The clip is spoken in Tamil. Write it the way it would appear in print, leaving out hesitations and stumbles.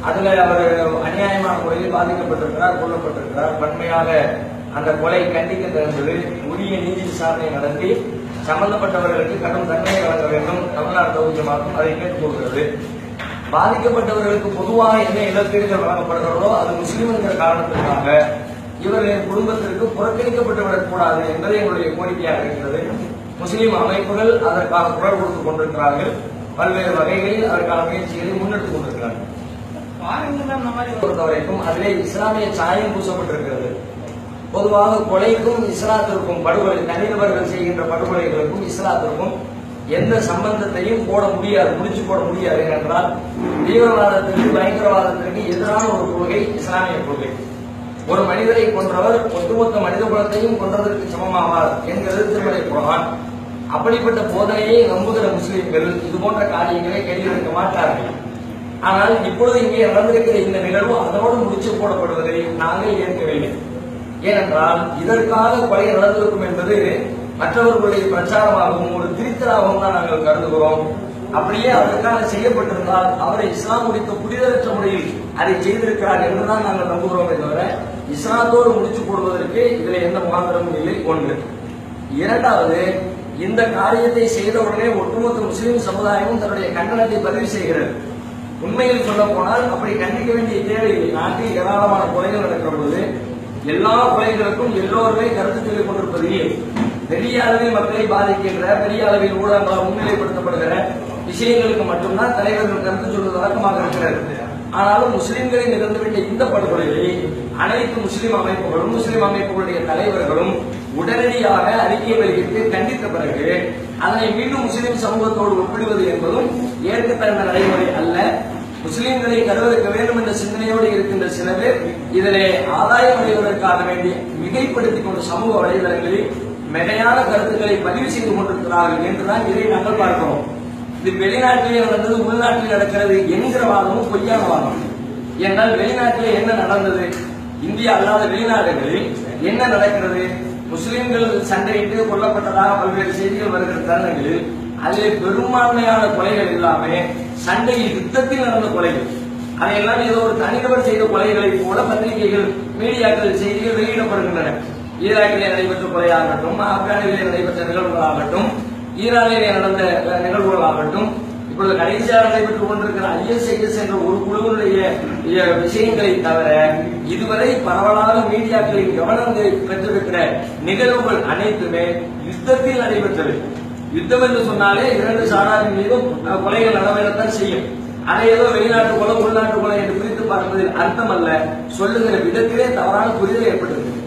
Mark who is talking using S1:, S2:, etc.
S1: அதுல அவர் அநியாயமான முறையில் பாதிக்கப்பட்டிருக்கிறார், கொல்லப்பட்டிருக்கிறார். வன்மையாக அந்த கொலை கண்டிக்க தகுந்தது. உரிய நீதி விசாரணை நடத்தி சம்பந்தப்பட்டவர்களுக்கு கடும் தண்டனை வழங்க வேண்டும். தமிழ்நாடு தௌஹீத் ஜமாஅத் அதை கேட்டுக்கொள்கிறது. பாதிக்கப்பட்டவர்களுக்கு பொதுவாக என்ன இழப்பீடுகள் வழங்கப்படுகிறதோ அது முஸ்லீம் என்கிற காரணத்திற்காக இவர்களின் குடும்பத்திற்கு புறக்கணிக்கப்பட்டு விடக்கூடாது என்பது எங்களுடைய கோரிக்கையாக இருக்கிறது. முஸ்லீம் அமைப்புகள் அதற்காக குரல் கொடுத்துக் கொண்டிருக்கிறார்கள். பல்வேறு வகைகளில் அதற்கான முயற்சிகளை முன்னெடுத்துக் கொண்டிருக்கிறார்கள். பொறுத்தவரைக்கும் அதிலே இஸ்லாமிய சாயம் பூசப்பட்டிருக்கிறது. பொதுவாக கொலைக்கும் இஸ்லாத்திற்கும் படுகொலை தனிநபர்கள் செய்கின்ற படுகொலைகளுக்கும் இஸ்லாத்திற்கும் எந்த சம்பந்தத்தையும் போட முடியாது, முடிச்சு போட முடியாது. என்றால் தீவிரவாதத்திற்கு பயங்கரவாதத்திற்கு எதிரான ஒரு கொள்கை இஸ்லாமிய கொள்கை. ஒரு மனிதரை கொன்றவர் ஒட்டுமொத்த மனித குலத்தையும் கொன்றதற்கு சமமாவார் என்கிறது திருமலை குர்ஆன். அப்படிப்பட்ட போதனையை நம்புகிற முஸ்லிம்கள் இது போன்ற காரியங்களை கையெழுக்க மாட்டார்கள். ஆனால் இப்பொழுது இங்கே நடந்திருக்கிற இந்த நிகழ்வு அதோடு முடிச்சு போடப்படுவதை நாங்கள் ஏற்கவில்லை. ஏனென்றால் இதற்காக கொலை நடந்திருக்கும் என்பது மற்றவர்களுடைய பிரச்சாரமாகவும் ஒரு திருத்தலாகவும் தான் நாங்கள் கருதுகிறோம். அப்படியே அதற்காக செய்யப்பட்டிருந்தால் அவரை இஸ்லாம் முடித்த புரிதலற்ற முறையில் அதை செய்திருக்கிறார் என்றுதான் நாங்கள் நம்புகிறோமே தவிர இஸ்லாத்தோடு முடிச்சு போடுவதற்கு இதில் எந்த முகாந்திரமும் இல்லை. ஒன்று. இரண்டாவது, இந்த காரியத்தை செய்தவுடனே ஒட்டுமொத்த முஸ்லீம் சமுதாயமும் தன்னுடைய கண்டனத்தை பதிவு செய்கிறது. உண்மையில் சொல்ல போனால் அப்படி கண்டிக்க வேண்டிய தேவையில்லை. நாட்டில் ஏராளமான கொலைகள் நடக்கிற போது எல்லா கொலைகளுக்கும் எல்லோருமே கருத்து சொல்லிக் கொண்டிருப்பது பெரிய அளவில் மக்களை பாதிக்கின்ற பெரிய அளவில் ஊடகங்களால் முன்னிலைப்படுத்தப்படுகிற விஷயங்களுக்கு மட்டும்தான் தலைவர்கள் கருத்து சொல்வது வழக்கமாக இருக்கிறது. ஆனாலும் முஸ்லிம்களில் நிகழ்ந்துவிட்ட இந்த படுகொலையை அனைத்து முஸ்லிம் அமைப்புகளும் முஸ்லிம் அமைப்புகளுடைய தலைவர்களும் உடனடியாக அறிக்கை வெளியிட்டு கண்டித்த பிறகு அதனை மீண்டும் முஸ்லிம் சமூகத்தோடு ஒப்பிடுவது என்பதும் ஏற்கத்தகுந்த நடைமுறை அல்ல. முஸ்லிம்களை கருவறுக்க வேண்டும் என்ற சிந்தனையோடு இருக்கின்ற சில பேர் இதனை ஆதாயம் அடைவதற்காக வேண்டி மிகைப்படுத்திக் கொண்ட சமூக வலைதளங்களில் மிகையான கருத்துக்களை பதிவு செய்து கொண்டிருக்கிறார்கள் என்றுதான் இதை நாங்கள் பார்க்கிறோம். இது வெளிநாட்டிலே நடந்தது உள்நாட்டில் நடக்கிறது என்கிற வாதமும் பொய்யான வாதம். என்றால் வெளிநாட்டிலே என்ன நடந்தது, இந்தியா அல்லாத வெளிநாடுகளில் என்ன நடக்கிறது? முஸ்லிம்கள் சண்டையிட்டு கொல்லப்பட்டதாக பல்வேறு செய்திகள் வருகிற தருணங்களில் அதில் பெரும்பான்மையான கொலைகள் எல்லாமே சண்டையில் யுத்தத்தில் நடந்த கொலைகள். அதையெல்லாம் ஏதோ ஒரு தனிநபர் செய்த கொலைகளை போல பத்திரிகைகள் மீடியாக்கள் செய்திகள் வெளியிடப்படுகின்றன. ஈராக்கிலே நடைபெற்ற கொலையாகட்டும், ஆப்கானிலே நடைபெற்ற நிகழ்வுகளாகட்டும், ஈரானிலே நடந்த நிகழ்வுகளாகட்டும், இப்பொழுது கடைசியாக நடைபெற்றுக் கொண்டிருக்கிற ISIS என்ற ஒரு குழுவினுடைய விஷயங்களை தவிர இதுவரை பரவலாக மீடியாக்களின் கவனத்தை பெற்றிருக்கிற நிகழ்வுகள் அனைத்துமே யுத்தத்தில் நடைபெற்றது. யுத்தம் என்று சொன்னாலே இரண்டு சாராரின் மீதும் கொலைகள் நடவேறத்தான் செய்யும். அதை ஏதோ வெளிநாட்டு கொலை உள்நாட்டு கொலை என்று பிரித்து பார்ப்பதில் அர்த்தம் அல்ல. சொல்லுகிற விதத்திலே தவறான புரிதல் ஏற்பட்டிருக்கு.